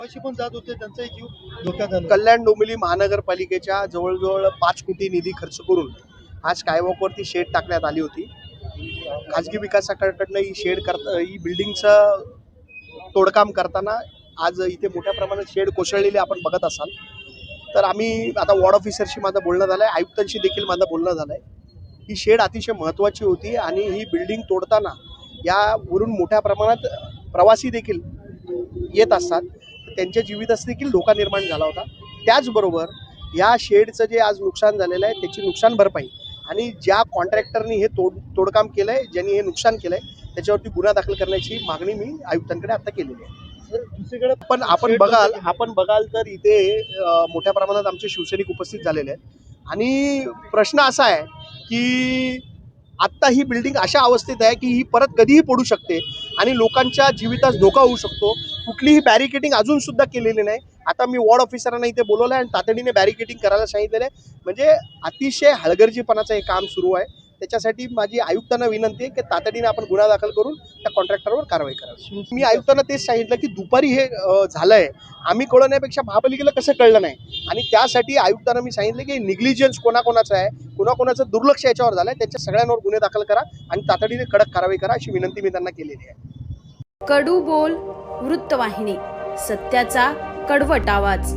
पैसे पण जात होते, त्यांचाही जीव धोक्यात आला. कल्याण डोंबिवली महानगरपालिकेच्या जवळजवळ 5 कोटी निधी खर्च करून आज स्कायवॉकवरती शेड टाकण्यात आली होती. खाजगी विकासाकडनं ही बिल्डिंगचं तोडकाम करताना आज इथे मोठ्या प्रमाणात शेड कोसळलेले आपण बघत असाल. तर आम्ही आता वॉर्ड ऑफिसरशी माझं बोलणं झालं आहे, आयुक्तांशी देखील माझं बोलणं झालं आहे. ही शेड अतिशय महत्त्वाची होती आणि ही बिल्डिंग तोडताना यावरून मोठ्या प्रमाणात प्रवासी देखील येत असतात. त्यांच्या जीवितच देखील धोका निर्माण झाला होता. त्याचबरोबर या शेडचं जे आज नुकसान झालेलं आहे त्याची नुकसान भरपाई आणि ज्या कॉन्ट्रॅक्टरनी हे तोडकाम केलं आहे, ज्यांनी हे नुकसान केलं आहे त्याच्यावरती गुन्हा दाखल करण्याची मागणी मी आयुक्तांकडे आता केलेली आहे. दुसरीकडे पण आपण बघाल तर इथे मोठ्या प्रमाणात आमचे शिवसैनिक उपस्थित झालेले आहेत आणि प्रश्न असा आहे की आत्ता ही बिल्डिंग अशा अवस्थेत आहे की ही परत कधीही पडू शकते आणि लोकांच्या जीवितास धोका होऊ शकतो. कुठलीही बॅरिकेडिंग अजून सुद्धा केलेली नाही. आता मी वॉर्ड ऑफिसरांना इथे बोलवलं आहे आणि तातडीने बॅरिकेडिंग करायला सांगितलेलं आहे. म्हणजे अतिशय हलगर्जीपणाचं हे काम सुरू आहे. त्याच्यासाठी माझी आयुक्तांना विनंती आहे की तातडीने आपण गुन्हा दाखल करून त्या कॉन्ट्रॅक्टरवर कारवाई करावी. मी आयुक्तांना तेच सांगितलं की दुपारी हे झालंय, आम्ही कळवण्यापेक्षा महापालिकेला कसं कळलं नाही आणि त्यासाठी आयुक्तांना मी सांगितलं की निग्लिजन्स कोणाकोणाचं आहे, कोणाकोणाचं दुर्लक्ष याच्यावर झालंय, त्याच्या सगळ्यांवर गुन्हे दाखल करा आणि तातडीने कडक कारवाई करा अशी विनंती मी त्यांना केलेली आहे. कडू बोल वृत्तवाहिनी, सत्याचा कडवट आवाज.